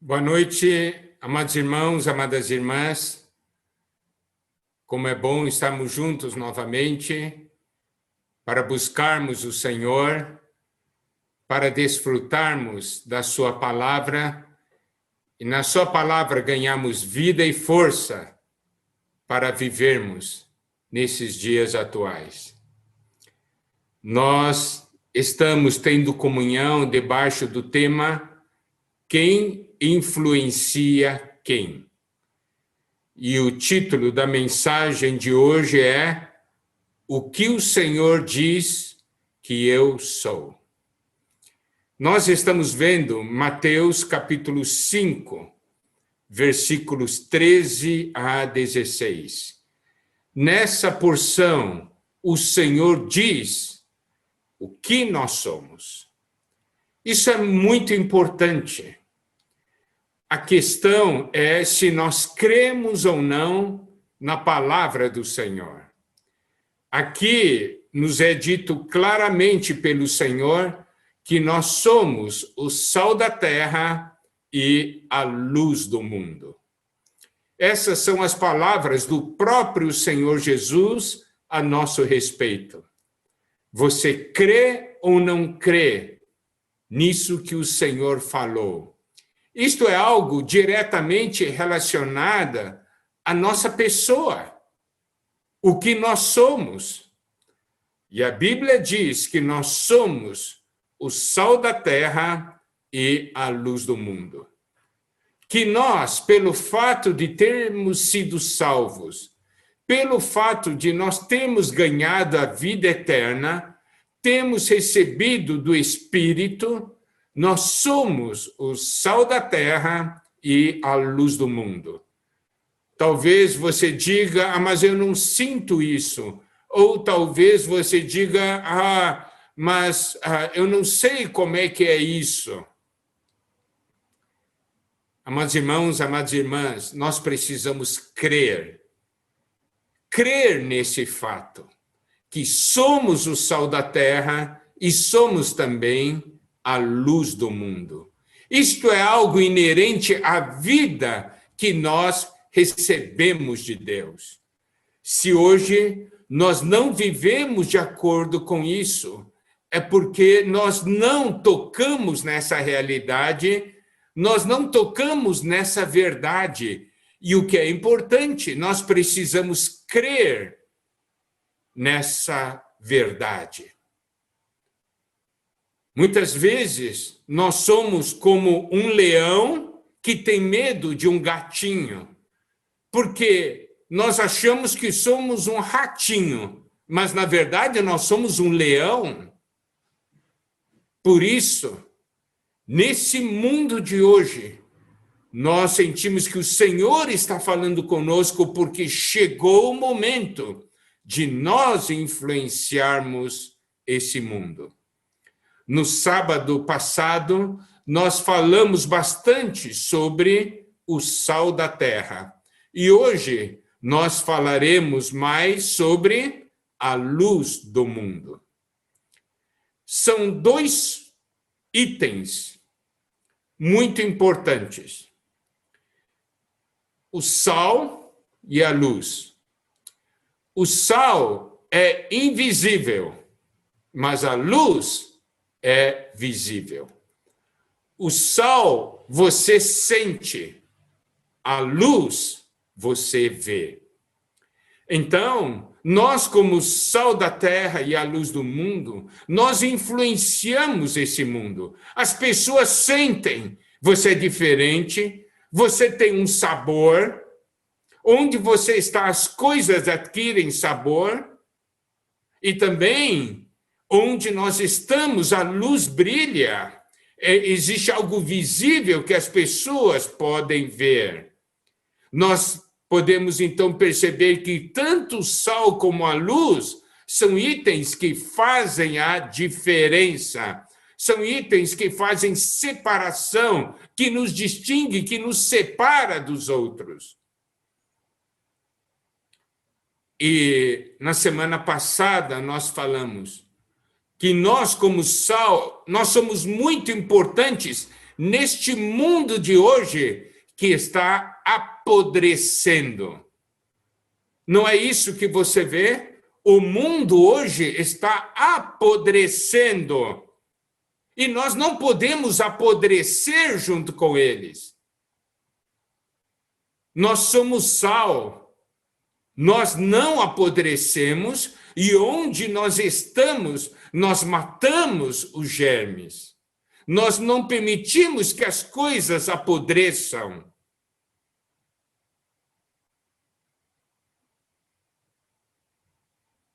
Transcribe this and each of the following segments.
Boa noite, amados irmãos, amadas irmãs. Como é bom estarmos juntos novamente para buscarmos o Senhor, para desfrutarmos da sua palavra e na sua palavra ganharmos vida e força para vivermos nesses dias atuais. Nós estamos tendo comunhão debaixo do tema Quem influencia quem? E o título da mensagem de hoje é O que o Senhor diz que eu sou. Nós estamos vendo Mateus capítulo 5, versículos 13 a 16. Nessa porção, o Senhor diz o que nós somos. Isso é muito importante. A questão é se nós cremos ou não na palavra do Senhor. Aqui nos é dito claramente pelo Senhor que nós somos o sal da terra e a luz do mundo. Essas são as palavras do próprio Senhor Jesus a nosso respeito. Você crê ou não crê nisso que o Senhor falou? Isto é algo diretamente relacionado à nossa pessoa, o que nós somos. E a Bíblia diz que nós somos o sal da terra e a luz do mundo. Que nós, pelo fato de termos sido salvos, pelo fato de nós termos ganhado a vida eterna, temos recebido do Espírito, nós somos o sal da terra e a luz do mundo. Talvez você diga, mas eu não sinto isso. Ou talvez você diga, mas eu não sei como é que é isso. Amados irmãos, amadas irmãs, nós precisamos crer. Crer nesse fato, que somos o sal da terra e somos também a luz do mundo. Isto é algo inerente à vida que nós recebemos de Deus. Se hoje nós não vivemos de acordo com isso, é porque nós não tocamos nessa realidade, nós não tocamos nessa verdade. E o que é importante, nós precisamos crer nessa verdade. Muitas vezes, nós somos como um leão que tem medo de um gatinho, porque nós achamos que somos um ratinho, mas, na verdade, nós somos um leão. Por isso, nesse mundo de hoje, nós sentimos que o Senhor está falando conosco porque chegou o momento de nós influenciarmos esse mundo. No sábado passado, nós falamos bastante sobre o sal da terra. E hoje nós falaremos mais sobre a luz do mundo. São dois itens muito importantes: o sal e a luz. O sal é invisível, mas a luz é visível. O sal você sente, a luz você vê. Então, nós como sal da terra e a luz do mundo, nós influenciamos esse mundo. As pessoas sentem, você é diferente, você tem um sabor, onde você está as coisas adquirem sabor, e também onde nós estamos, a luz brilha, existe algo visível que as pessoas podem ver. Nós podemos, então, perceber que tanto o sal como a luz são itens que fazem a diferença. São itens que fazem separação, que nos distingue, que nos separa dos outros. E na semana passada nós falamos que nós, como sal, nós somos muito importantes neste mundo de hoje que está apodrecendo. Não é isso que você vê? O mundo hoje está apodrecendo. E nós não podemos apodrecer junto com eles. Nós somos sal. Nós não apodrecemos e onde nós estamos, nós matamos os germes. Nós não permitimos que as coisas apodreçam.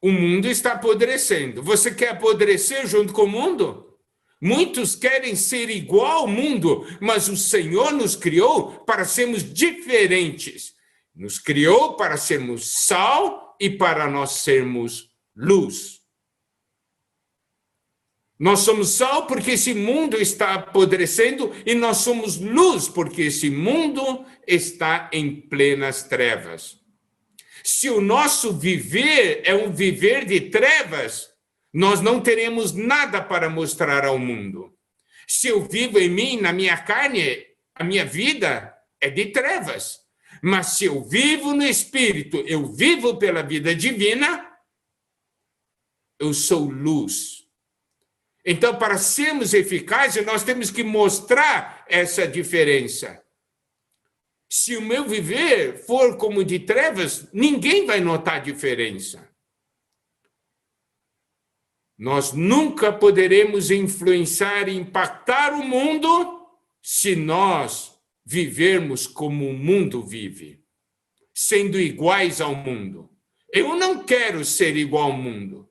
O mundo está apodrecendo. Você quer apodrecer junto com o mundo? Muitos querem ser igual ao mundo, mas o Senhor nos criou para sermos diferentes. Nos criou para sermos sal e para nós sermos luz. Nós somos sal porque esse mundo está apodrecendo e nós somos luz porque esse mundo está em plenas trevas. Se o nosso viver é um viver de trevas, nós não teremos nada para mostrar ao mundo. Se eu vivo em mim, na minha carne, a minha vida é de trevas. Mas se eu vivo no Espírito, eu vivo pela vida divina, eu sou luz. Então, para sermos eficazes, nós temos que mostrar essa diferença. Se o meu viver for como de trevas, ninguém vai notar a diferença. Nós nunca poderemos influenciar e impactar o mundo se nós vivermos como o mundo vive, sendo iguais ao mundo. Eu não quero ser igual ao mundo.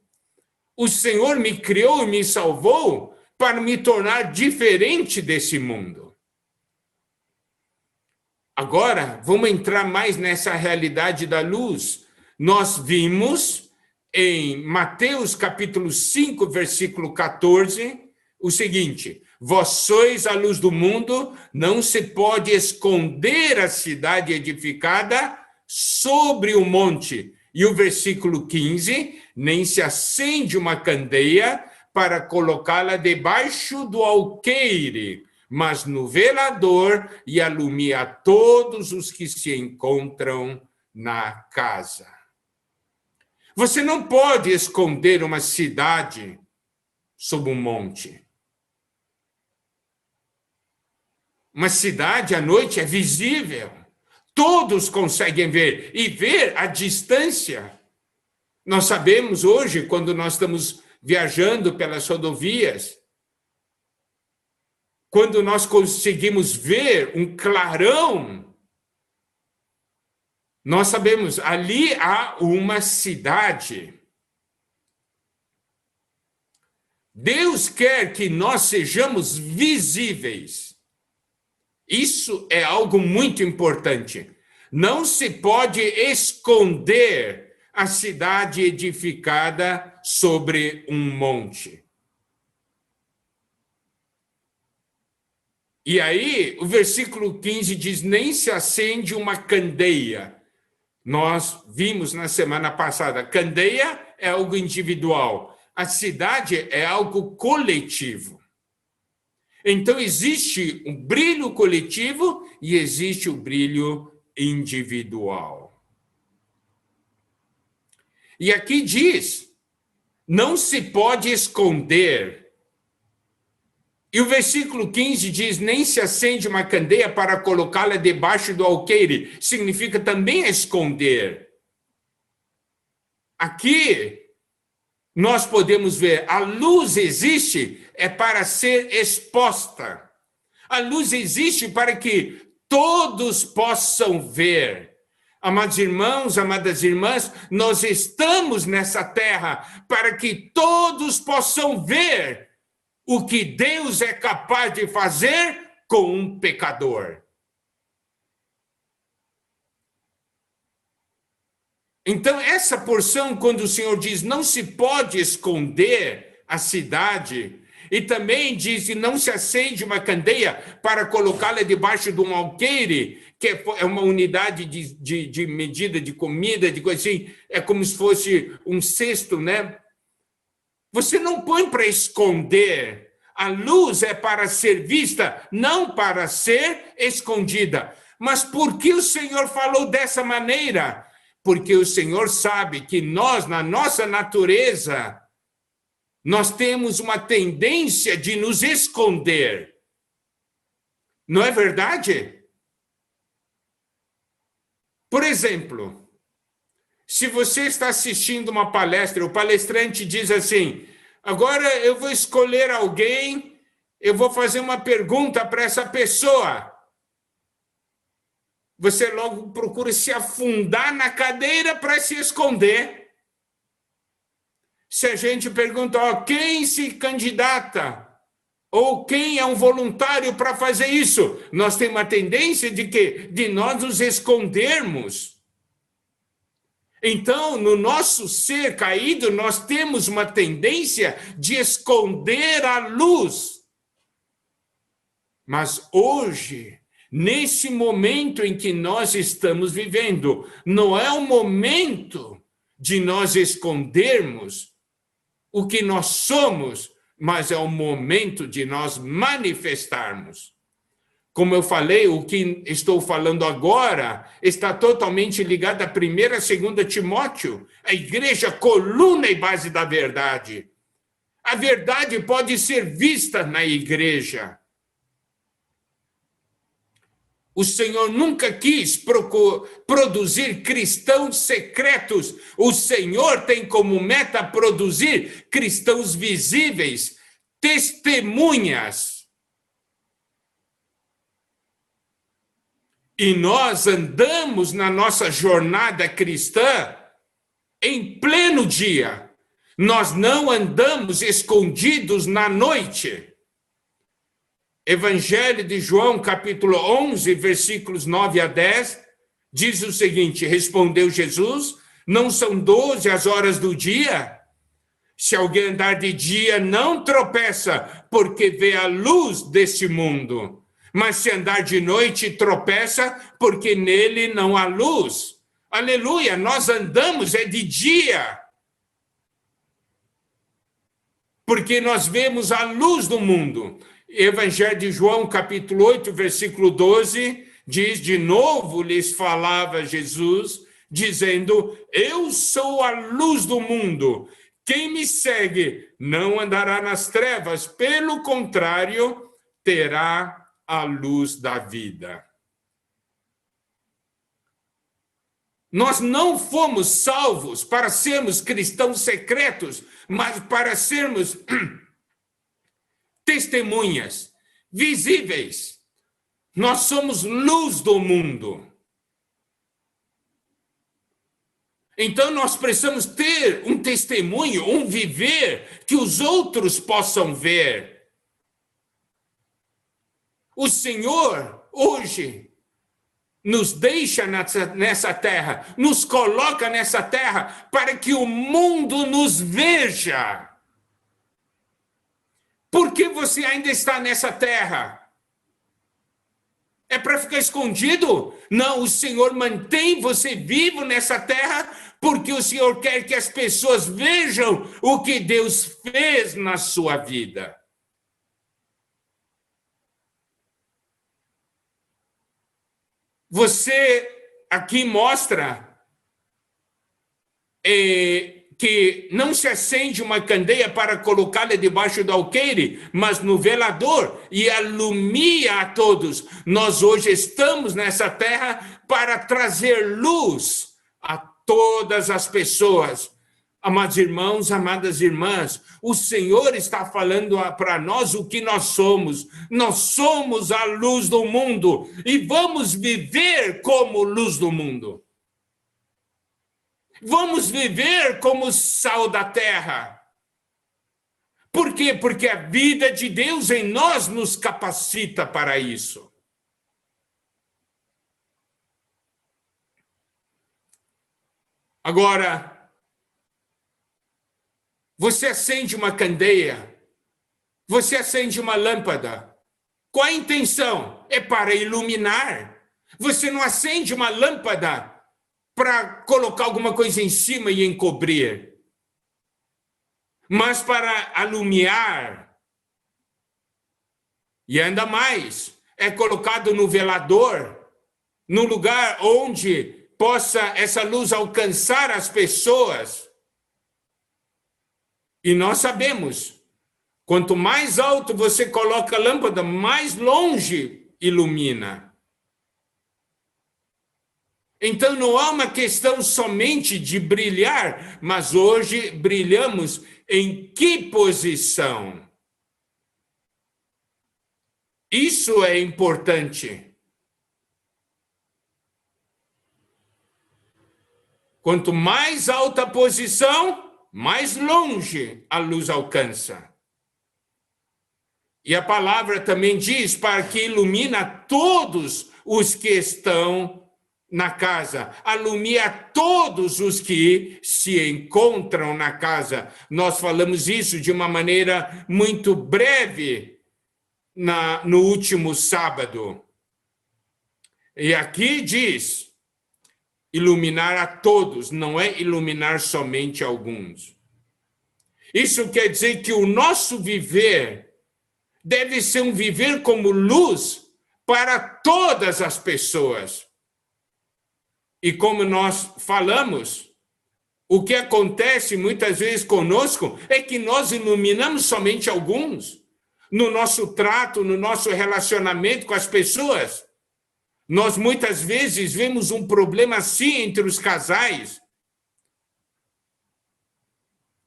O Senhor me criou e me salvou para me tornar diferente desse mundo. Agora, vamos entrar mais nessa realidade da luz. Nós vimos em Mateus capítulo 5, versículo 14, o seguinte: vós sois a luz do mundo, não se pode esconder a cidade edificada sobre o monte. E o versículo 15, nem se acende uma candeia para colocá-la debaixo do alqueire, mas no velador e alumia a todos os que se encontram na casa. Você não pode esconder uma cidade sob um monte. Uma cidade à noite é visível. Todos conseguem ver e ver à distância. Nós sabemos hoje, quando nós estamos viajando pelas rodovias, quando nós conseguimos ver um clarão, nós sabemos, ali há uma cidade. Deus quer que nós sejamos visíveis. Isso é algo muito importante. Não se pode esconder a cidade edificada sobre um monte. E aí, o versículo 15 diz: nem se acende uma candeia. Nós vimos na semana passada, candeia é algo individual. A cidade é algo coletivo. Então, existe um brilho coletivo e existe o brilho individual. E aqui diz, não se pode esconder. E o versículo 15 diz, nem se acende uma candeia para colocá-la debaixo do alqueire. Significa também esconder. Aqui, nós podemos ver, a luz existe é para ser exposta. A luz existe para que todos possam ver. Amados irmãos, amadas irmãs, nós estamos nessa terra para que todos possam ver o que Deus é capaz de fazer com um pecador. Então, essa porção, quando o Senhor diz não se pode esconder a cidade, e também diz que não se acende uma candeia para colocá-la debaixo de um alqueire, que é uma unidade de medida de comida, de coisa assim, é como se fosse um cesto, né? Você não põe para esconder. A luz é para ser vista, não para ser escondida. Mas por que o Senhor falou dessa maneira? Porque o Senhor sabe que nós, na nossa natureza, nós temos uma tendência de nos esconder. Não é verdade? Por exemplo, se você está assistindo uma palestra, o palestrante diz assim: agora eu vou escolher alguém, eu vou fazer uma pergunta para essa pessoa. Você logo procura se afundar na cadeira para se esconder. Se a gente pergunta, quem se candidata? Ou quem é um voluntário para fazer isso? Nós temos uma tendência de quê? De nós nos escondermos. Então, no nosso ser caído, nós temos uma tendência de esconder a luz. Mas hoje, nesse momento em que nós estamos vivendo, não é o momento de nós escondermos o que nós somos, mas é o momento de nós manifestarmos. Como eu falei, o que estou falando agora está totalmente ligado a 1ª e 2ª Timóteo, a igreja coluna e base da verdade. A verdade pode ser vista na igreja. O Senhor nunca quis produzir cristãos secretos. O Senhor tem como meta produzir cristãos visíveis, testemunhas. E nós andamos na nossa jornada cristã em pleno dia. Nós não andamos escondidos na noite. Evangelho de João, capítulo 11, versículos 9 a 10, diz o seguinte: respondeu Jesus, não são 12 as horas do dia? Se alguém andar de dia, não tropeça, porque vê a luz deste mundo. Mas se andar de noite, tropeça, porque nele não há luz. Aleluia, nós andamos de dia. Porque nós vemos a luz do mundo. Evangelho de João, capítulo 8, versículo 12, diz: de novo lhes falava Jesus, dizendo: eu sou a luz do mundo. Quem me segue não andará nas trevas, pelo contrário, terá a luz da vida. Nós não fomos salvos para sermos cristãos secretos, mas para sermos testemunhas visíveis. Nós somos luz do mundo. Então nós precisamos ter um testemunho, um viver que os outros possam ver. O Senhor hoje nos deixa nessa terra, nos coloca nessa terra para que o mundo nos veja. Por que você ainda está nessa terra? É para ficar escondido? Não, o Senhor mantém você vivo nessa terra porque o Senhor quer que as pessoas vejam o que Deus fez na sua vida. Você aqui mostra que não se acende uma candeia para colocá-la debaixo do alqueire, mas no velador, e alumia a todos. Nós hoje estamos nessa terra para trazer luz a todas as pessoas. Amados irmãos, amadas irmãs, o Senhor está falando para nós o que nós somos. Nós somos a luz do mundo e vamos viver como luz do mundo. Vamos viver como sal da terra. Por quê? Porque a vida de Deus em nós nos capacita para isso. Agora, você acende uma candeia, você acende uma lâmpada. Qual a intenção? É para iluminar. Você não acende uma lâmpada para colocar alguma coisa em cima e encobrir, mas para alumiar. E ainda mais, é colocado no velador, no lugar onde possa essa luz alcançar as pessoas. E nós sabemos, quanto mais alto você coloca a lâmpada, mais longe ilumina. Então não há uma questão somente de brilhar, mas hoje brilhamos em que posição? Isso é importante. Quanto mais alta a posição, mais longe a luz alcança. E a palavra também diz para que ilumina todos os que estão na casa, alumia todos os que se encontram na casa. Nós falamos isso de uma maneira muito breve no último sábado. E aqui diz, iluminar a todos, não é iluminar somente alguns. Isso quer dizer que o nosso viver deve ser um viver como luz para todas as pessoas. E como nós falamos, o que acontece muitas vezes conosco é que nós iluminamos somente alguns. No nosso trato, no nosso relacionamento com as pessoas. Nós muitas vezes vemos um problema assim entre os casais,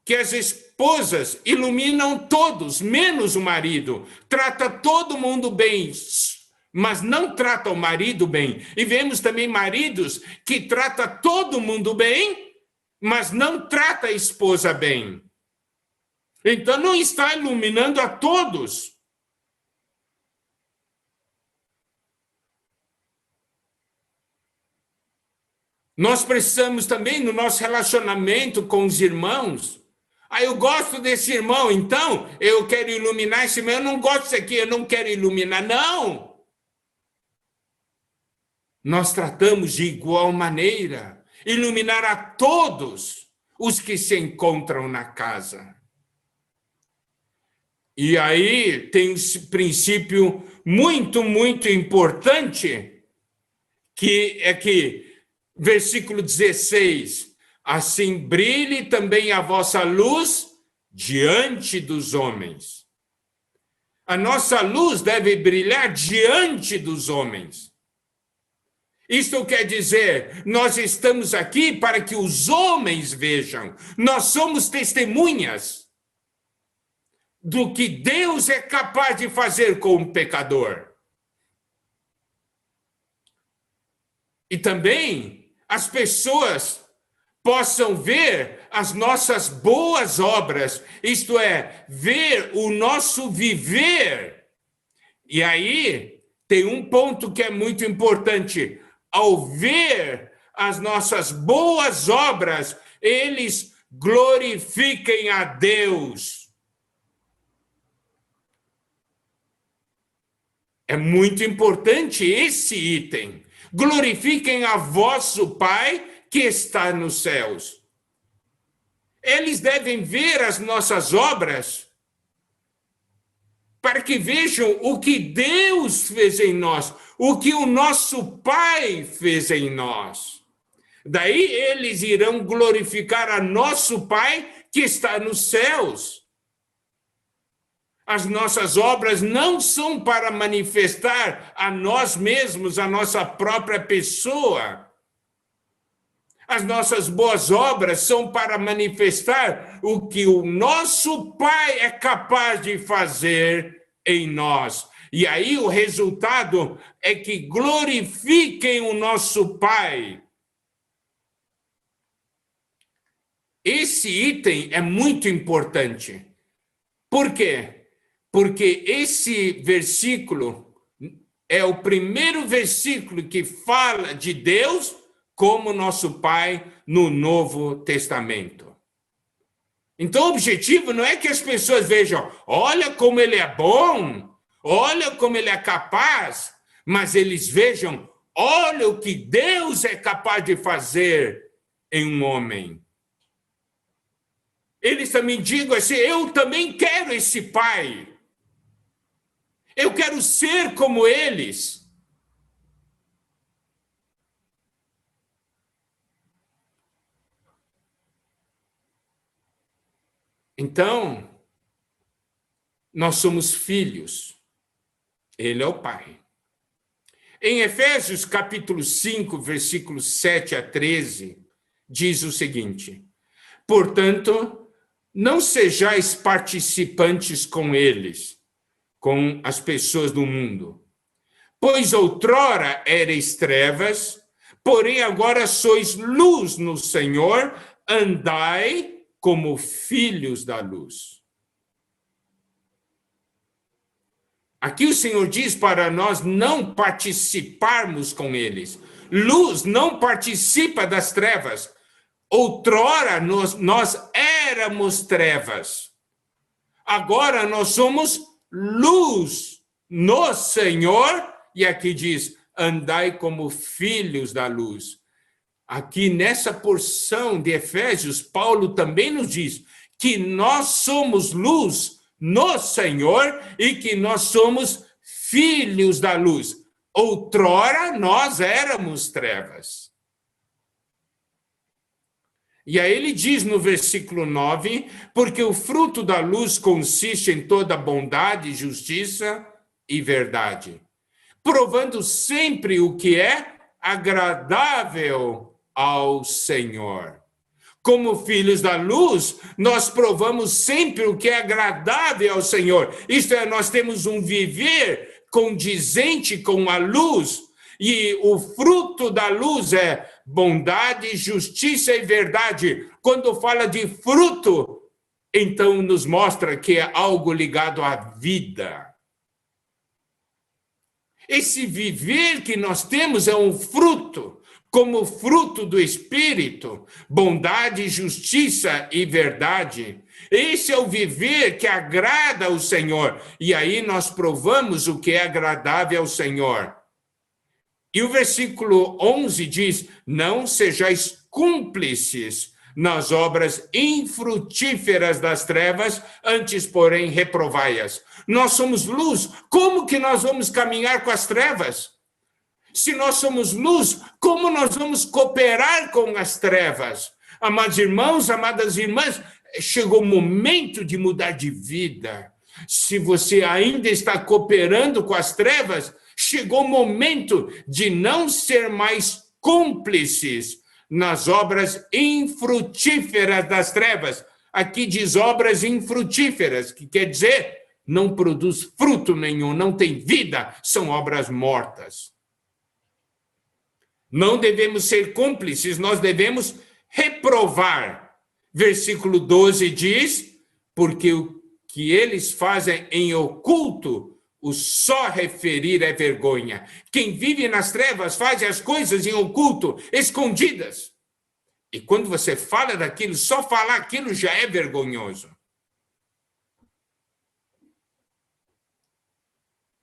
que as esposas iluminam todos, menos o marido. Trata todo mundo bem, mas não trata o marido bem. E vemos também maridos que trata todo mundo bem, mas não trata a esposa bem. Então não está iluminando a todos. Nós precisamos também, no nosso relacionamento com os irmãos, eu gosto desse irmão, então eu quero iluminar esse irmão, eu não gosto disso aqui, eu não quero iluminar. Não! Nós tratamos de igual maneira, iluminar a todos os que se encontram na casa. E aí tem um princípio muito, muito importante, que é que, versículo 16, assim brilhe também a vossa luz diante dos homens. A nossa luz deve brilhar diante dos homens. Isto quer dizer, nós estamos aqui para que os homens vejam. Nós somos testemunhas do que Deus é capaz de fazer com o pecador. E também as pessoas possam ver as nossas boas obras, isto é, ver o nosso viver. E aí tem um ponto que é muito importante. Ao ver as nossas boas obras, eles glorifiquem a Deus. É muito importante esse item. Glorifiquem a vosso Pai que está nos céus. Eles devem ver as nossas obras para que vejam o que Deus fez em nós, o que o nosso Pai fez em nós. Daí eles irão glorificar a nosso Pai que está nos céus. As nossas obras não são para manifestar a nós mesmos, a nossa própria pessoa. As nossas boas obras são para manifestar o que o nosso Pai é capaz de fazer em nós. E aí o resultado é que glorifiquem o nosso Pai. Esse item é muito importante. Por quê? Porque esse versículo é o primeiro versículo que fala de Deus como nosso Pai no Novo Testamento. Então, o objetivo não é que as pessoas vejam, olha como ele é bom, olha como ele é capaz, mas eles vejam, olha o que Deus é capaz de fazer em um homem. Eles também digam assim, eu também quero esse Pai. Eu quero ser como eles. Então, nós somos filhos. Ele é o Pai. Em Efésios capítulo 5, versículos 7 a 13, diz o seguinte: portanto, não sejais participantes com eles, com as pessoas do mundo, pois outrora erais trevas, porém agora sois luz no Senhor, andai como filhos da luz. Aqui o Senhor diz para nós não participarmos com eles. Luz não participa das trevas. Outrora nós éramos trevas. Agora nós somos luz no Senhor. E aqui diz, andai como filhos da luz. Aqui nessa porção de Efésios, Paulo também nos diz que nós somos luz no Senhor e que nós somos filhos da luz. Outrora nós éramos trevas. E aí ele diz no versículo 9, porque o fruto da luz consiste em toda bondade, justiça e verdade, provando sempre o que é agradável ao Senhor. Como filhos da luz, nós provamos sempre o que é agradável ao Senhor. Isto é, nós temos um viver condizente com a luz, e o fruto da luz é bondade, justiça e verdade. Quando fala de fruto, então nos mostra que é algo ligado à vida. Esse viver que nós temos é um fruto, como fruto do Espírito, bondade, justiça e verdade. Esse é o viver que agrada ao Senhor. E aí nós provamos o que é agradável ao Senhor. E o versículo 11 diz, não sejais cúmplices nas obras infrutíferas das trevas, antes, porém, reprovai-as. Nós somos luz, como que nós vamos caminhar com as trevas? Se nós somos luz, como nós vamos cooperar com as trevas? Amados irmãos, amadas irmãs, chegou o momento de mudar de vida. Se você ainda está cooperando com as trevas, chegou o momento de não ser mais cúmplices nas obras infrutíferas das trevas. Aqui diz obras infrutíferas, que quer dizer não produz fruto nenhum, não tem vida, são obras mortas. Não devemos ser cúmplices, nós devemos reprovar. Versículo 12 diz, porque o que eles fazem em oculto, o só referir é vergonha. Quem vive nas trevas faz as coisas em oculto, escondidas. E quando você fala daquilo, só falar aquilo já é vergonhoso.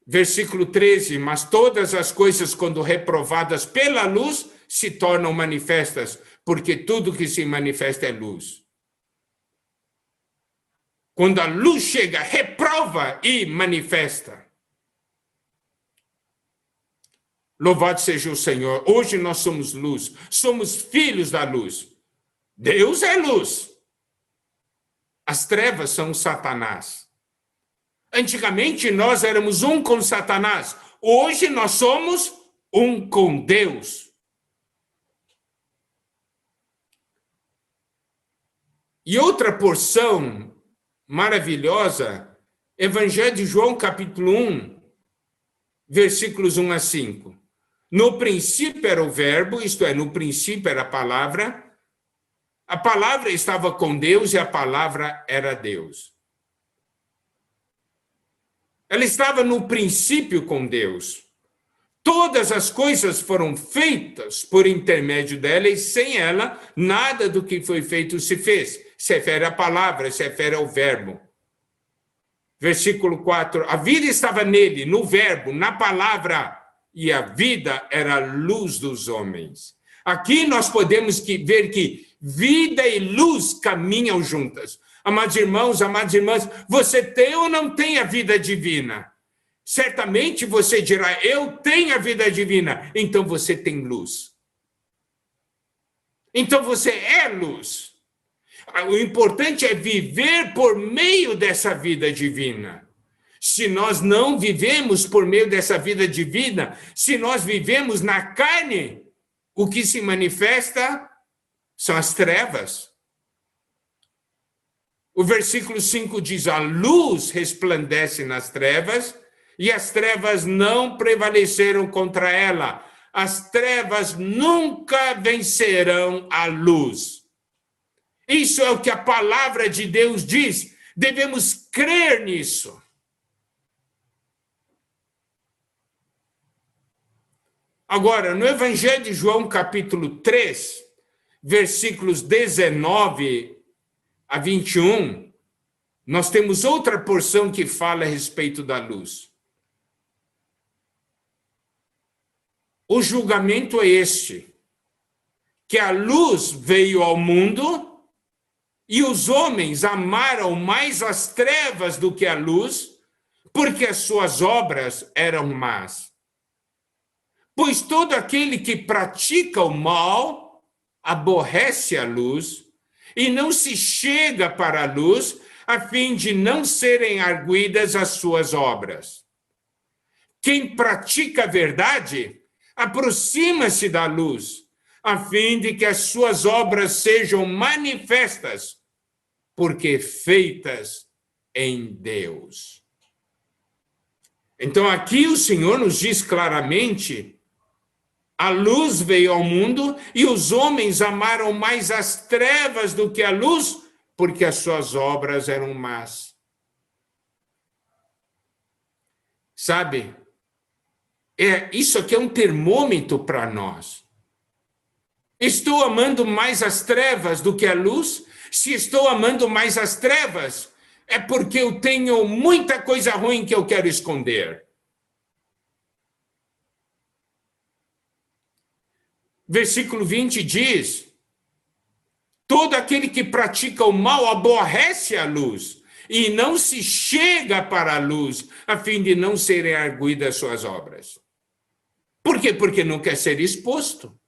Versículo 13, mas todas as coisas, quando reprovadas pela luz, se tornam manifestas, porque tudo que se manifesta é luz. Quando a luz chega, reprova e manifesta. Louvado seja o Senhor. Hoje nós somos luz, somos filhos da luz. Deus é luz. As trevas são Satanás. Antigamente nós éramos um com Satanás. Hoje nós somos um com Deus. E outra porção maravilhosa, Evangelho de João, capítulo 1, versículos 1 a 5. No princípio era o verbo, isto é, no princípio era a palavra estava com Deus e a palavra era Deus. Ela estava no princípio com Deus. Todas as coisas foram feitas por intermédio dela e sem ela, nada do que foi feito se fez. Se refere à palavra, se refere ao verbo. Versículo 4. A vida estava nele, no verbo, na palavra, e a vida era a luz dos homens. Aqui nós podemos ver que vida e luz caminham juntas. Amados irmãos, amadas irmãs, você tem ou não tem a vida divina? certamente você dirá, eu tenho a vida divina, então você tem luz. Então você é luz. O importante é viver por meio dessa vida divina. Se nós não vivemos por meio dessa vida divina, se nós vivemos na carne, o que se manifesta são as trevas. O versículo 5 diz, a luz resplandece nas trevas, e as trevas não prevaleceram contra ela. As trevas nunca vencerão a luz. Isso é o que a palavra de Deus diz. Devemos crer nisso. Agora, no Evangelho de João, capítulo 3, versículos 19 a 21, nós temos outra porção que fala a respeito da luz. O julgamento é este, que a luz veio ao mundo e os homens amaram mais as trevas do que a luz, porque as suas obras eram más. Pois todo aquele que pratica o mal aborrece a luz e não se chega para a luz, a fim de não serem arguidas as suas obras. Quem pratica a verdade aproxima-se da luz, a fim de que as suas obras sejam manifestas, porque feitas em Deus. Então aqui o Senhor nos diz claramente, a luz veio ao mundo e os homens amaram mais as trevas do que a luz, porque as suas obras eram más. Sabe? Isso aqui é um termômetro para nós. Estou amando mais as trevas do que a luz? Se estou amando mais as trevas, é porque eu tenho muita coisa ruim que eu quero esconder. Versículo 20 diz, todo aquele que pratica o mal aborrece a luz e não se chega para a luz, a fim de não serem arguidas suas obras. Por quê? Porque não quer ser exposto.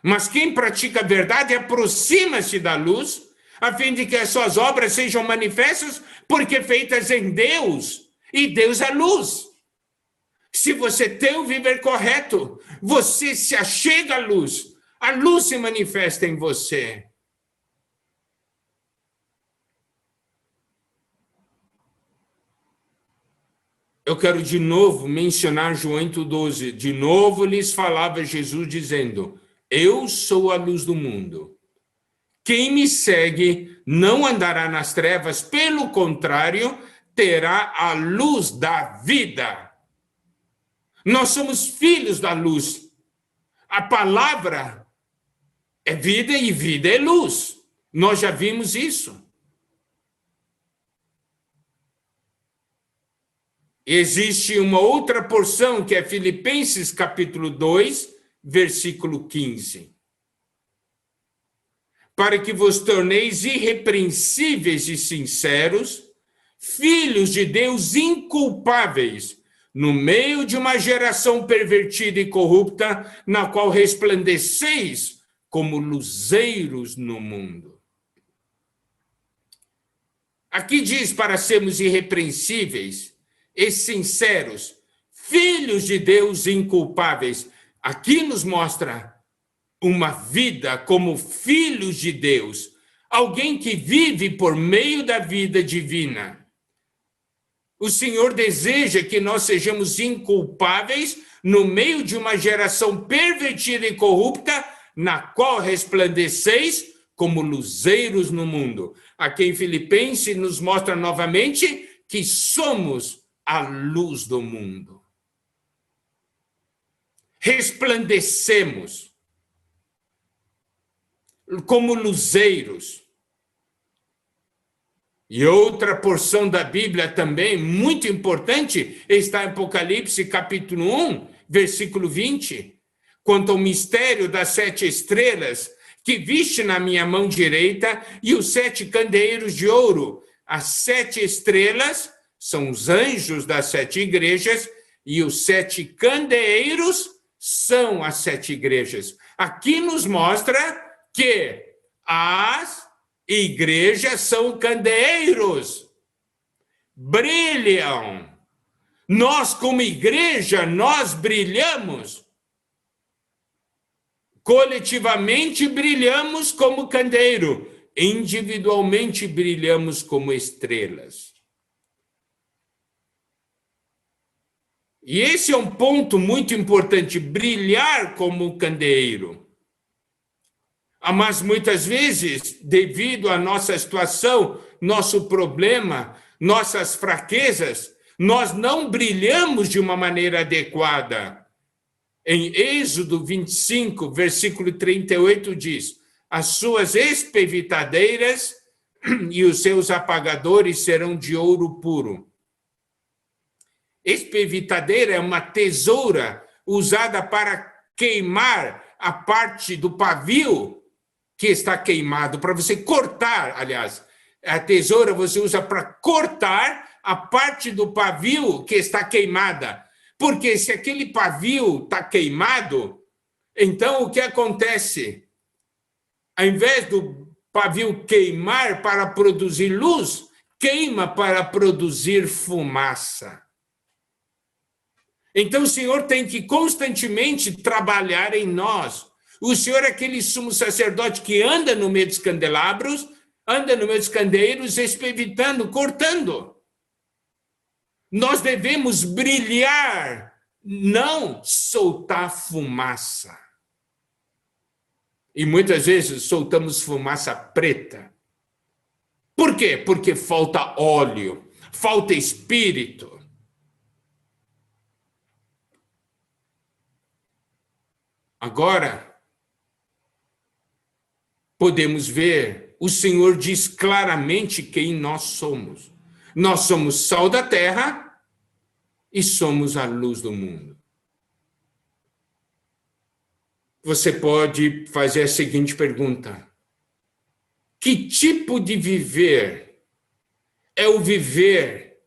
Mas quem pratica a verdade aproxima-se da luz, a fim de que as suas obras sejam manifestas, porque feitas em Deus, e Deus é luz. Se você tem o viver correto, você se achega à luz, a luz se manifesta em você. Eu quero de novo mencionar João 8:12. De novo lhes falava Jesus dizendo, eu sou a luz do mundo. Quem me segue não andará nas trevas, pelo contrário, terá a luz da vida. Nós somos filhos da luz. A palavra é vida e vida é luz. Nós já vimos isso. Existe uma outra porção que é Filipenses capítulo 2, versículo 15. Para que vos torneis irrepreensíveis e sinceros, filhos de Deus inculpáveis, no meio de uma geração pervertida e corrupta, na qual resplandeceis como luzeiros no mundo. Aqui diz para sermos irrepreensíveis e sinceros, filhos de Deus inculpáveis. Aqui nos mostra uma vida como filhos de Deus, alguém que vive por meio da vida divina. O Senhor deseja que nós sejamos inculpáveis no meio de uma geração pervertida e corrupta, na qual resplandeceis como luzeiros no mundo. Aqui em Filipenses nos mostra novamente que somos a luz do mundo. Resplandecemos como luzeiros. E outra porção da Bíblia também, muito importante, está em Apocalipse capítulo 1, versículo 20, quanto ao mistério das 7 estrelas, que viste na minha mão direita, e os 7 candeeiros de ouro. As 7 estrelas são os anjos das 7 igrejas, e os 7 candeeiros são as 7 igrejas. Aqui nos mostra que as igrejas são candeeiros, brilham. Nós, como igreja, nós brilhamos. Coletivamente brilhamos como candeeiro, individualmente brilhamos como estrelas. E esse é um ponto muito importante, brilhar como candeeiro. Mas muitas vezes, devido à nossa situação, nosso problema, nossas fraquezas, nós não brilhamos de uma maneira adequada. Em Êxodo 25, versículo 38 diz: as suas espevitadeiras e os seus apagadores serão de ouro puro. Espevitadeira é uma tesoura usada para queimar a parte do pavio que está queimado, para você cortar, aliás. A tesoura você usa para cortar a parte do pavio que está queimada. Porque se aquele pavio está queimado, então o que acontece? Ao invés do pavio queimar para produzir luz, queima para produzir fumaça. Então o Senhor tem que constantemente trabalhar em nós. O Senhor é aquele sumo sacerdote que anda no meio dos candelabros, anda no meio dos candeeiros, espevitando, cortando. Nós devemos brilhar, não soltar fumaça. E muitas vezes soltamos fumaça preta. Por quê? Porque falta óleo, falta espírito. Agora, podemos ver, o Senhor diz claramente quem nós somos. Nós somos sal da terra e somos a luz do mundo. Você pode fazer a seguinte pergunta: que tipo de viver é o viver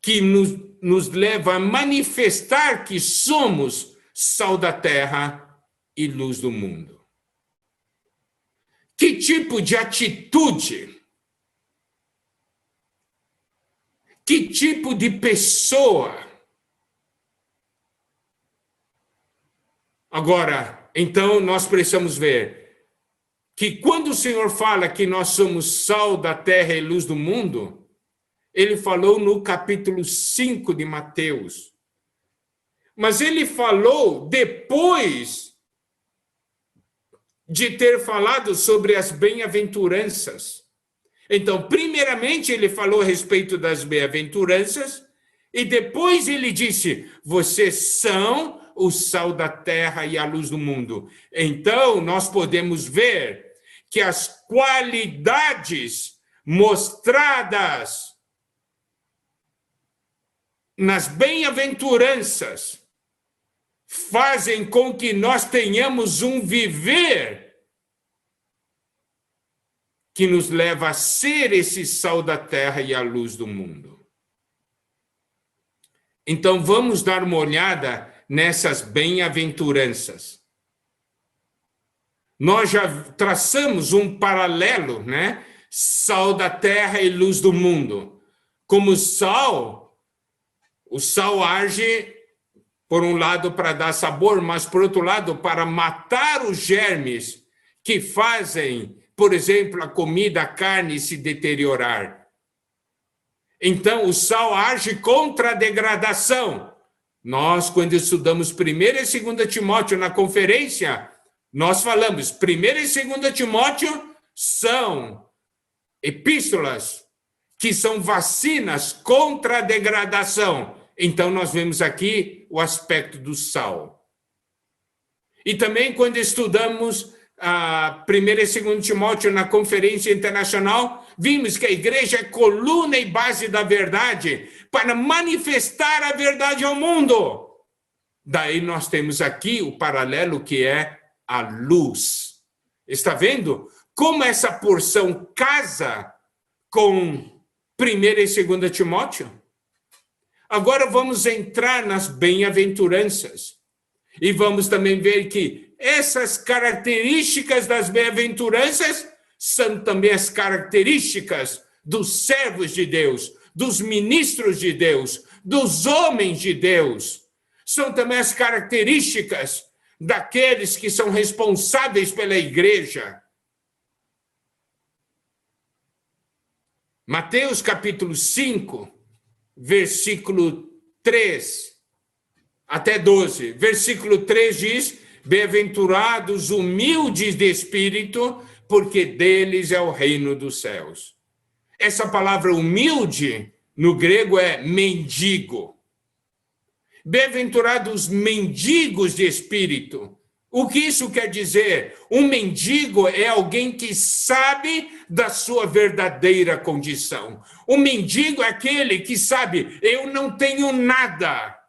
que nos leva a manifestar que somos sal da terra e luz do mundo? Que tipo de atitude? Que tipo de pessoa? Agora, então, nós precisamos ver que quando o Senhor fala que nós somos sal da terra e luz do mundo, ele falou no capítulo 5 de Mateus. Mas ele falou depois de ter falado sobre as bem-aventuranças. Então, primeiramente, ele falou a respeito das bem-aventuranças, e depois ele disse: vocês são o sal da terra e a luz do mundo. Então, nós podemos ver que as qualidades mostradas nas bem-aventuranças fazem com que nós tenhamos um viver que nos leva a ser esse sal da terra e a luz do mundo. Então, vamos dar uma olhada nessas bem-aventuranças. Nós já traçamos um paralelo, né? Sal da terra e luz do mundo. Como sal, o sal age, por um lado, para dar sabor, mas, por outro lado, para matar os germes que fazem, por exemplo, a comida, a carne se deteriorar. Então, o sal age contra a degradação. Nós, quando estudamos 1ª e 2ª Timóteo na conferência, nós falamos, 1ª e 2ª Timóteo são epístolas que são vacinas contra a degradação. Então, nós vemos aqui o aspecto do sal. E também, quando estudamos a 1ª e 2ª Timóteo na Conferência Internacional, vimos que a igreja é coluna e base da verdade para manifestar a verdade ao mundo. Daí nós temos aqui o paralelo que é a luz. Está vendo como essa porção casa com 1ª e 2ª Timóteo. Agora vamos entrar nas bem-aventuranças. E vamos também ver que essas características das bem-aventuranças são também as características dos servos de Deus, dos ministros de Deus, dos homens de Deus. São também as características daqueles que são responsáveis pela igreja. Mateus capítulo 5, versículo 3 até 12. Versículo 3 diz: bem-aventurados humildes de espírito, porque deles é o reino dos céus. Essa palavra humilde, no grego, é mendigo. Bem-aventurados mendigos de espírito. O que isso quer dizer? Um mendigo é alguém que sabe da sua verdadeira condição. O mendigo é aquele que sabe, eu não tenho nada.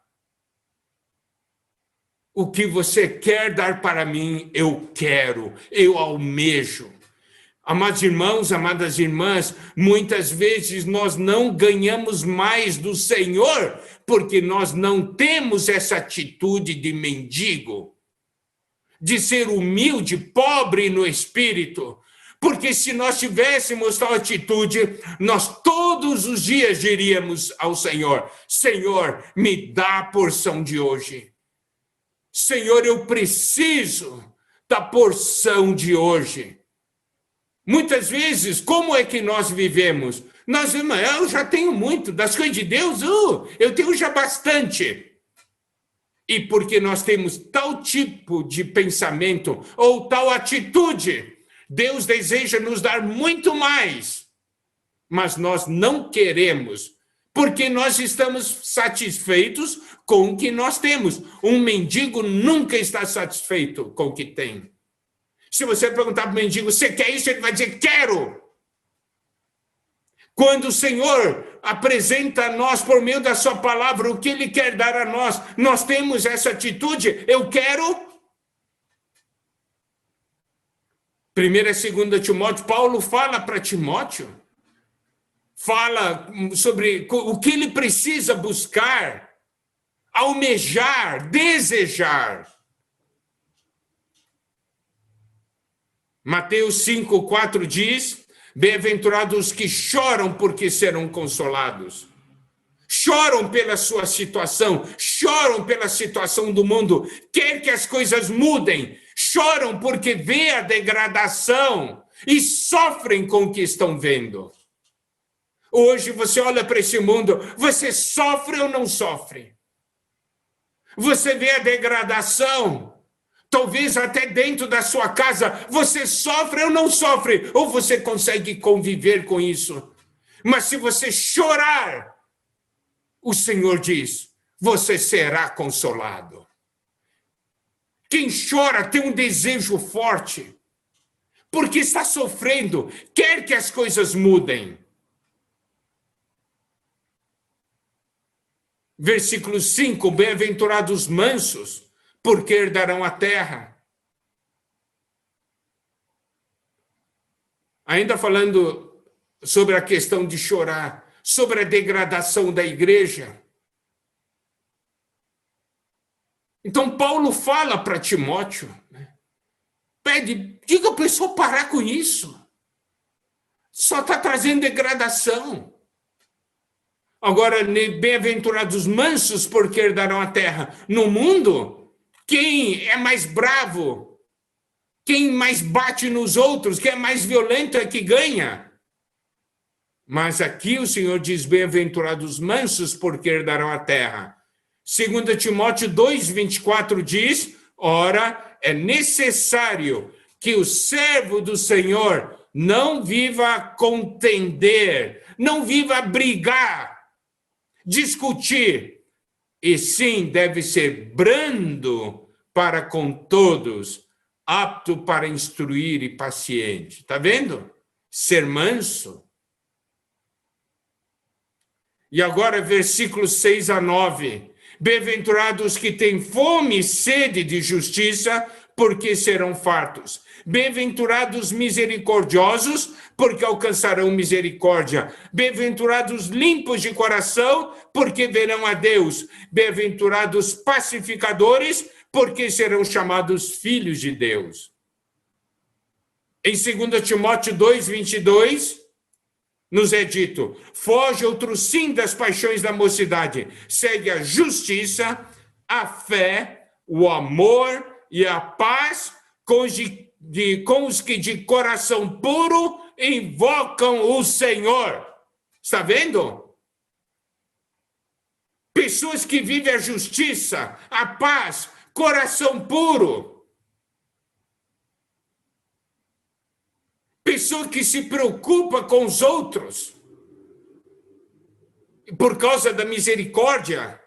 O que você quer dar para mim, eu quero, eu almejo. Amados irmãos, amadas irmãs, muitas vezes nós não ganhamos mais do Senhor porque nós não temos essa atitude de mendigo, de ser humilde, pobre no espírito. Porque se nós tivéssemos tal atitude, nós todos os dias diríamos ao Senhor: Senhor, me dá a porção de hoje. Senhor, eu preciso da porção de hoje. Muitas vezes, como é que nós vivemos? Nós vivemos, eu já tenho muito, das coisas de Deus, eu tenho já bastante. E porque nós temos tal tipo de pensamento ou tal atitude, Deus deseja nos dar muito mais, mas nós não queremos, porque nós estamos satisfeitos com o que nós temos. Um mendigo nunca está satisfeito com o que tem. Se você perguntar para o mendigo, você quer isso? Ele vai dizer, quero. Quando o Senhor apresenta a nós, por meio da sua palavra, o que Ele quer dar a nós, nós temos essa atitude, eu quero. 1ª e 2ª Timóteo, Paulo fala para Timóteo, fala sobre o que ele precisa buscar, almejar, desejar. Mateus 5:4 diz: bem-aventurados os que choram, porque serão consolados. Choram pela sua situação, choram pela situação do mundo, quer que as coisas mudem, choram porque vê a degradação e sofrem com o que estão vendo. Hoje você olha para esse mundo, você sofre ou não sofre? Você vê a degradação. Talvez até dentro da sua casa, você sofre ou não sofre, ou você consegue conviver com isso. Mas se você chorar, o Senhor diz, você será consolado. Quem chora tem um desejo forte, porque está sofrendo, quer que as coisas mudem. Versículo 5, bem-aventurados mansos, porque herdarão a terra. Ainda falando sobre a questão de chorar, sobre a degradação da igreja. Então, Paulo fala para Timóteo, pede, diga a pessoa parar com isso. Só está trazendo degradação. Agora, bem-aventurados mansos, porque herdarão a terra. No mundo, quem é mais bravo, quem mais bate nos outros, quem é mais violento é que ganha. Mas aqui o Senhor diz, bem-aventurados mansos, porque herdarão a terra. 2 Timóteo 2:24 diz, ora, é necessário que o servo do Senhor não viva a contender, não viva a brigar, discutir, e sim deve ser brando para com todos, apto para instruir e paciente. Está vendo? Ser manso. E agora, versículos 6 a 9. Bem-aventurados que têm fome e sede de justiça, porque serão fartos. Bem-aventurados misericordiosos, porque alcançarão misericórdia. Bem-aventurados limpos de coração, porque verão a Deus. Bem-aventurados pacificadores, porque serão chamados filhos de Deus. Em 2 Timóteo 2:22, nos é dito: foge outro sim das paixões da mocidade, segue a justiça, a fé, o amor e a paz com os que de coração puro invocam o Senhor. Está vendo? Pessoas que vivem a justiça, a paz, coração puro. Pessoa que se preocupa com os outros por causa da misericórdia.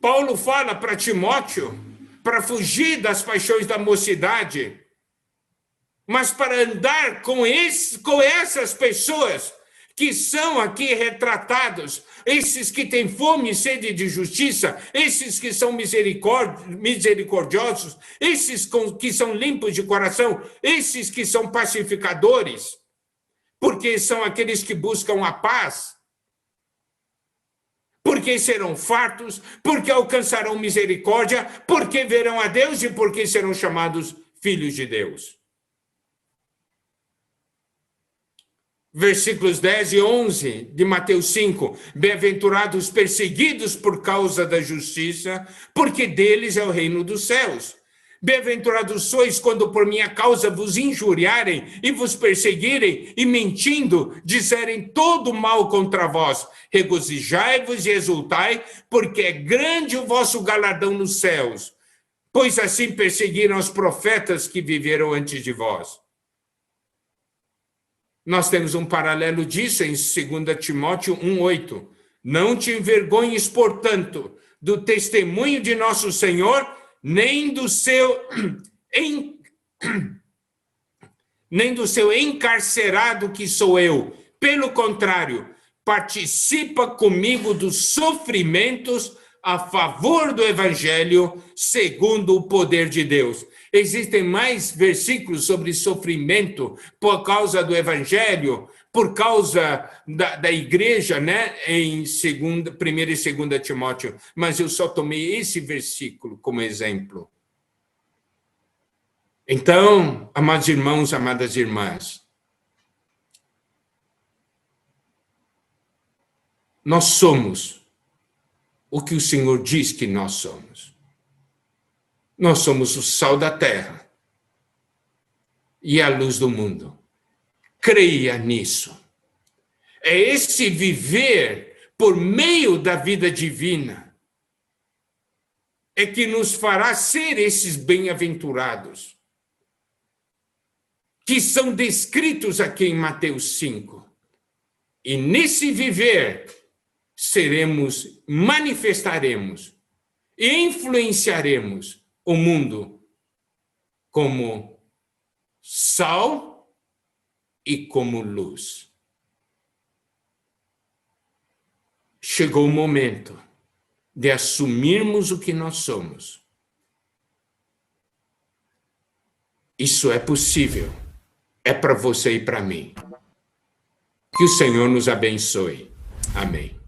Paulo fala para Timóteo para fugir das paixões da mocidade, mas para andar com essas pessoas que são aqui retratados, esses que têm fome e sede de justiça, esses que são misericordiosos, esses que são limpos de coração, esses que são pacificadores, porque são aqueles que buscam a paz, porque serão fartos, porque alcançarão misericórdia, porque verão a Deus e porque serão chamados filhos de Deus. Versículos 10 e 11 de Mateus 5. Bem-aventurados perseguidos por causa da justiça, porque deles é o reino dos céus. Bem-aventurados sois quando por minha causa vos injuriarem e vos perseguirem e mentindo disserem todo mal contra vós. Regozijai-vos e exultai, porque é grande o vosso galardão nos céus. Pois assim perseguiram os profetas que viveram antes de vós. Nós temos um paralelo disso em 2 Timóteo 1:8. Não te envergonhes, portanto, do testemunho de nosso Senhor, nem do seu encarcerado que sou eu. Pelo contrário, participa comigo dos sofrimentos a favor do Evangelho, segundo o poder de Deus. Existem mais versículos sobre sofrimento por causa do Evangelho, por causa da igreja, né? Em 1 e 2 Timóteo. Mas eu só tomei esse versículo como exemplo. Então, amados irmãos, amadas irmãs, nós somos o que o Senhor diz que nós somos. Nós somos o sal da terra e a luz do mundo. Creia nisso. É esse viver por meio da vida divina é que nos fará ser esses bem-aventurados, que são descritos aqui em Mateus 5. E nesse viver manifestaremos e influenciaremos o mundo como sal e como luz. Chegou o momento de assumirmos o que nós somos. Isso é possível. É para você e para mim. Que o Senhor nos abençoe. Amém.